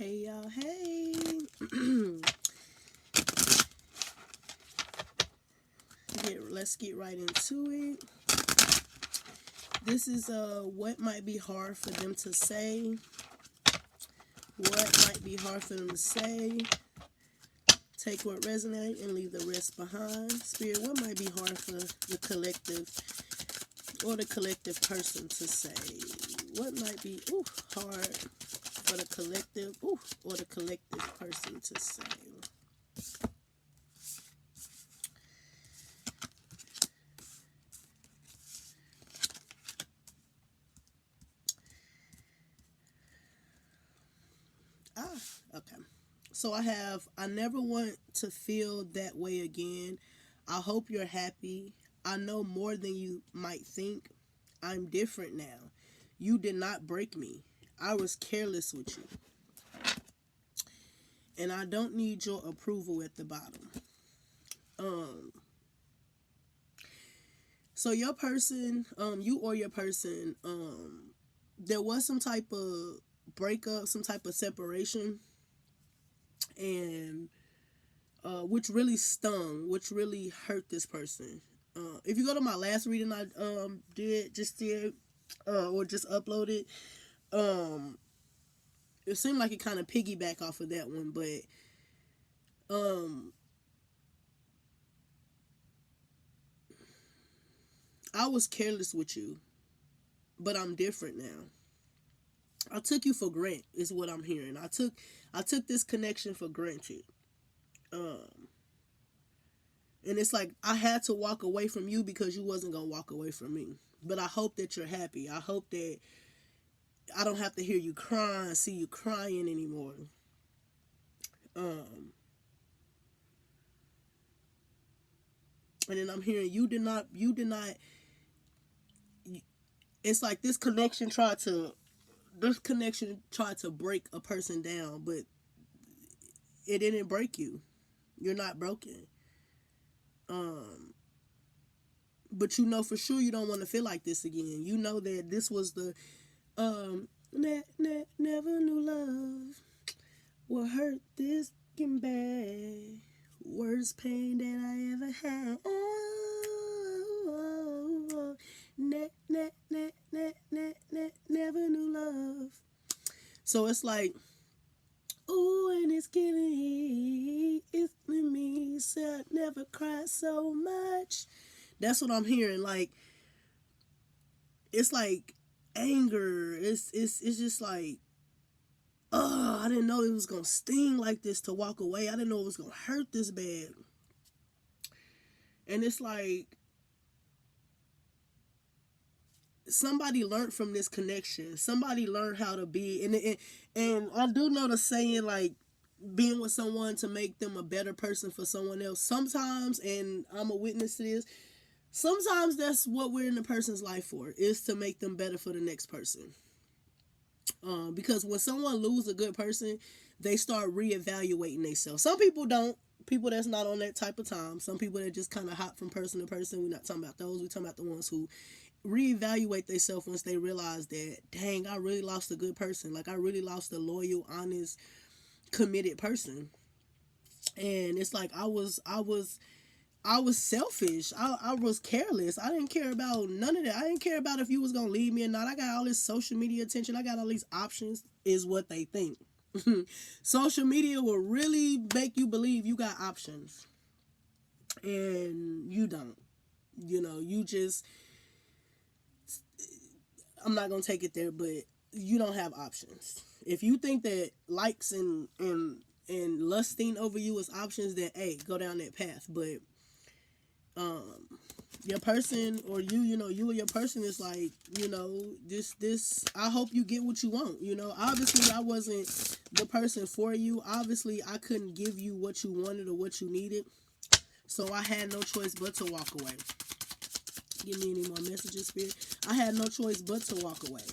Hey y'all, hey. Let's get right into it. This is what might be hard for them to say. What might be hard for them to say. Take what resonates and leave the rest behind. Spirit, what might be hard for the collective or the collective person to say? What might be hard for the collective or the collective person to say? Okay. So I never want to feel that way again. I hope you're happy. I know more than you might think. I'm different now. You did not break me. I was careless with you. And I don't need your approval at the bottom. So your person, you or your person, there was some type of breakup, some type of separation, and which really stung, which really hurt this person. If you go to my last reading I did or just uploaded, it seemed like it kind of piggyback off of that one, but I was careless with you, but I'm different now. I took you for granted is what I'm hearing. I took this connection for granted. And it's like I had to walk away from you because you wasn't going to walk away from me. But I hope that you're happy. I hope that I don't have to hear you crying, see you crying anymore. And then I'm hearing you did not, it's like this connection tried to break a person down, but it didn't break you. You're not broken. But you know for sure you don't want to feel like this again. You know that this was the never knew love will hurt this bad. Worst pain that I ever had. Never knew love. So it's like, ooh, and it's killing me. Said never cried so much. That's what I'm hearing. Like, it's like anger. It's just like, I didn't know it was gonna sting like this to walk away. I didn't know it was gonna hurt this bad. And it's like somebody learned from this connection. Somebody learned how to be, and I do know the saying, like, being with someone to make them a better person for someone else. Sometimes, and I'm a witness to this, sometimes that's what we're in the person's life for, is to make them better for the next person. Because when someone loses a good person, they start reevaluating themselves. Some people don't. People that's not on that type of time. Some people that just kind of hop from person to person. We're not talking about those. We're talking about the ones who reevaluate themselves once they realize that, dang, I really lost a good person. Like, I really lost a loyal, honest, committed person. And it's like I was selfish. I was careless. I didn't care about none of that. I didn't care about if you was gonna leave me or not. I got all this social media attention. I got all these options, is what they think. Social media will really make you believe you got options, and you don't. You know, you just, I'm not gonna take it there, but you don't have options. If you think that likes and lusting over you is options, then hey, go down that path. But your person, or you or your person is like, this, I hope you get what you want. Obviously I wasn't the person for you. Obviously I couldn't give you what you wanted or what you needed. So I had no choice but to walk away. Give me any more messages, Spirit. I had no choice but to walk away.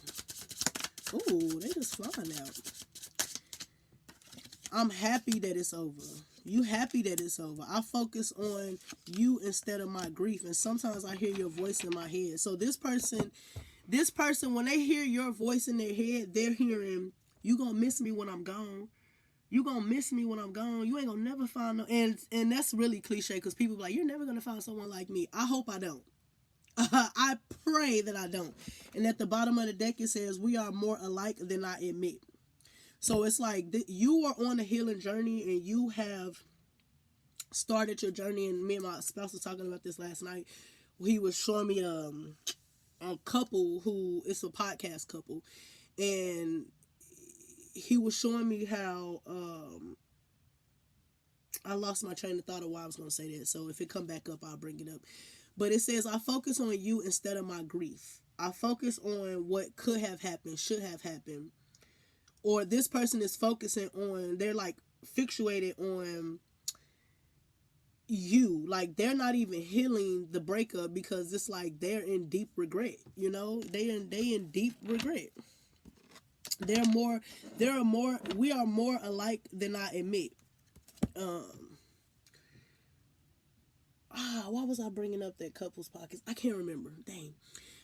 Ooh, they just flying out. I'm happy that it's over. You happy that it's over. I focus on you instead of my grief. And sometimes I hear your voice in my head. So this person, when they hear your voice in their head, they're hearing You gonna miss me when I'm gone. You gonna miss me when I'm gone. You ain't gonna never find no. And that's really cliche because people be like, you're never gonna find someone like me. I hope I don't. I pray that I don't. And at the bottom of the deck it says we are more alike than I admit. So it's like you are on a healing journey and you have started your journey. And me and my spouse was talking about this last night. He was showing me a couple who, it's a podcast couple, and he was showing me how I lost my train of thought of why I was going to say that. So if it come back up, I'll bring it up. But it says, I focus on you instead of my grief. I focus on what could have happened, should have happened. Or this person is focusing on, they're like fixated on you. Like they're not even healing the breakup because it's like they're in deep regret. You know, they in deep regret. We are more alike than I admit. Why was I bringing up that couple's pockets? I can't remember. Dang.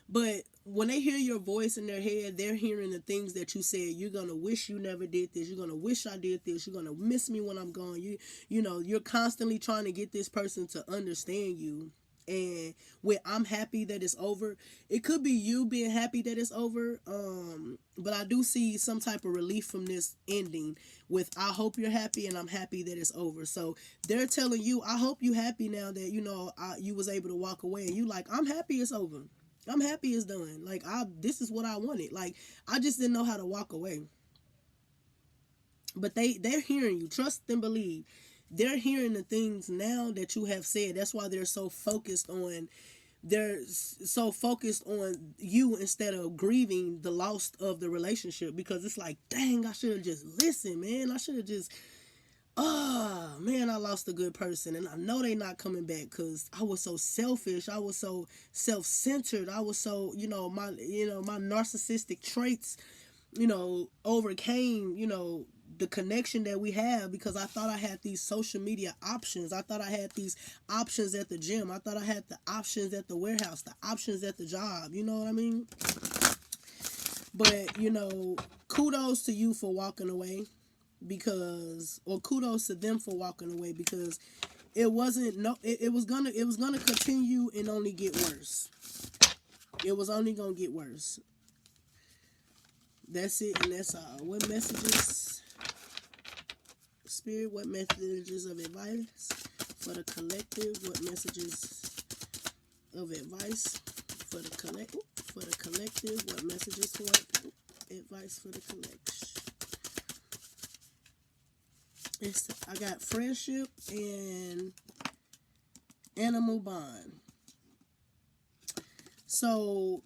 But when they hear your voice in their head, they're hearing the things that you said. You're going to wish you never did this. You're going to wish I did this. You're going to miss me when I'm gone. You know, you're constantly trying to get this person to understand you. And when I'm happy that it's over, it could be you being happy that it's over. But I do see some type of relief from this ending with, I hope you're happy and I'm happy that it's over. So they're telling you, I hope you happy now that, you know, you was able to walk away, and you like, I'm happy it's over. I'm happy it's done. Like, this is what I wanted. Like, I just didn't know how to walk away. But they're hearing you. Trust and believe. They're hearing the things now that you have said. That's why they're so focused on you instead of grieving the loss of the relationship. Because it's like, dang, I should have just listened, man. I should have just, man, I lost a good person. And I know they not coming back because I was so selfish. I was so self-centered. I was so, my narcissistic traits, overcame, the connection that we have, because I thought I had these social media options. I thought I had these options at the gym. I thought I had the options at the warehouse, the options at the job. You know what I mean? But, kudos to you for walking away, or kudos to them for walking away, because it was gonna continue and only get worse. It was only gonna get worse. That's it, and that's all. What messages, Spirit? What messages of advice for the collective? What messages of advice for the collective? What messages for advice for the collection? I got friendship and animal bond. So,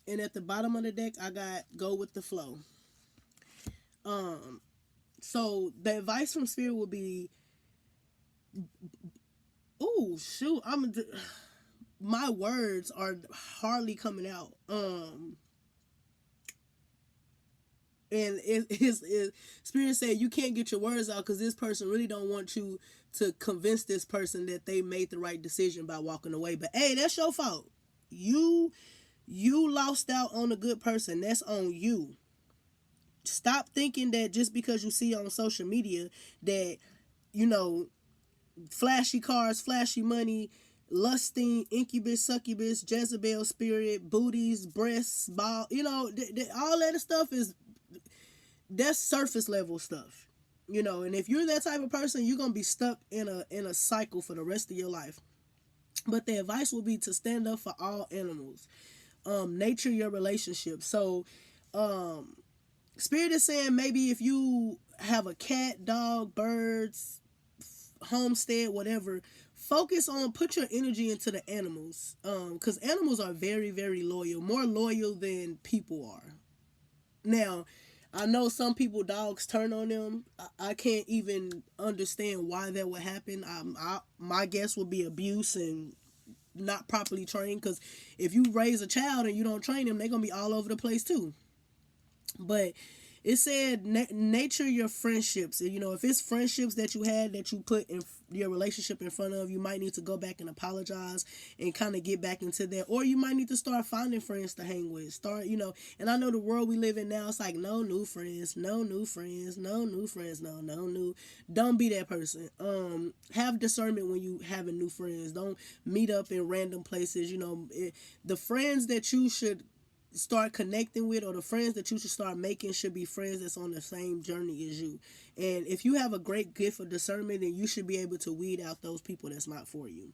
and at the bottom of the deck, I got go with the flow. So the advice from Spirit would be, my words are hardly coming out. And Spirit said you can't get your words out because this person really don't want you to convince this person that they made the right decision by walking away. But hey, that's your fault. You lost out on a good person. That's on you. Stop thinking that just because you see on social media that, flashy cars, flashy money, lusting, incubus, succubus, Jezebel spirit, booties, breasts, ball, all that stuff that's surface level stuff. And if you're that type of person, you're going to be stuck in a cycle for the rest of your life. But the advice will be to stand up for all animals. Nature your relationship. So, Spirit is saying maybe if you have a cat, dog, birds, homestead, whatever, put your energy into the animals. Because animals are very, very loyal, more loyal than people are. Now, I know some people, dogs turn on them. I can't even understand why that would happen. My guess would be abuse and not properly trained, because if you raise a child and you don't train them, they're going to be all over the place too. But It said nature your friendships. You know, if it's friendships that you had that you put in your relationship in front of, you might need to go back and apologize and kind of get back into that. Or you might need to start finding friends to hang with. Start, you know, and I know the world we live in now, it's like no new friends, no new friends, no new friends, no new. Don't be that person. Have discernment when you having new friends. Don't meet up in random places. You know, the friends that you should start connecting with, or the friends that you should start making, should be friends that's on the same journey as you. And if you have a great gift of discernment, then you should be able to weed out those people that's not for you.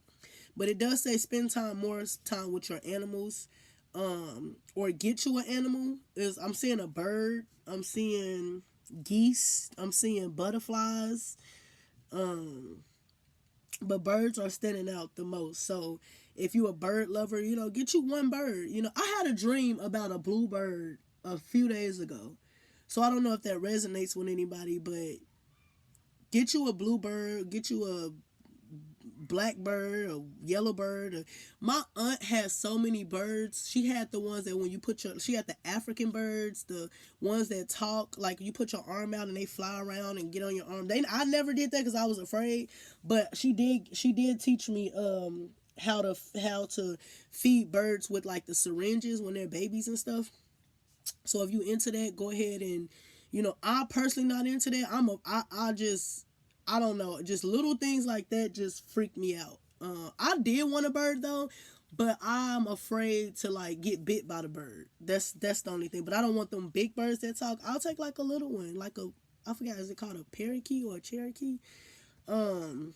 But it does say spend more time with your animals, or get you an animal. Is I'm seeing a bird, I'm seeing geese, I'm seeing butterflies, but birds are standing out the most. So if you a bird lover, you know, get you one bird. You know, I had a dream about a blue bird a few days ago, so I don't know if that resonates with anybody, but get you a blue bird, get you a blackbird, a yellow bird. My aunt has so many birds. She had the ones that when you put your, she had the African birds, the ones that talk, like you put your arm out and they fly around and get on your arm. I never did that because I was afraid, but she did teach me how to feed birds with like the syringes when they're babies and stuff. So if you into that, go ahead and, you know, I personally not into that. I don't know, just little things like that just freak me out. I did want a bird though, but I'm afraid to like get bit by the bird. That's the only thing. But I don't want them big birds that talk. I'll take like a little one, like a, I forgot, is it called a parakeet or a cherokee? Um,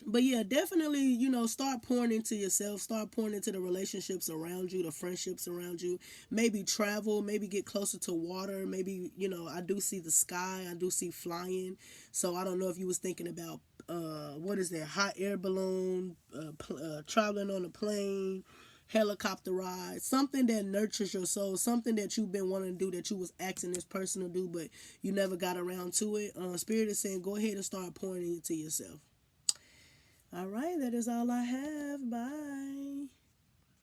but yeah, definitely, you know, start pouring into yourself, start pouring into the relationships around you, the friendships around you. Maybe travel, maybe get closer to water. Maybe, you know, I do see the sky, I do see flying. So I don't know if you was thinking about what is that, hot air balloon, traveling on a plane, helicopter ride, something that nurtures your soul, something that you've been wanting to do, that you was asking this person to do, but you never got around to it. Spirit is saying go ahead and start pouring into yourself. All right, that is all I have. Bye.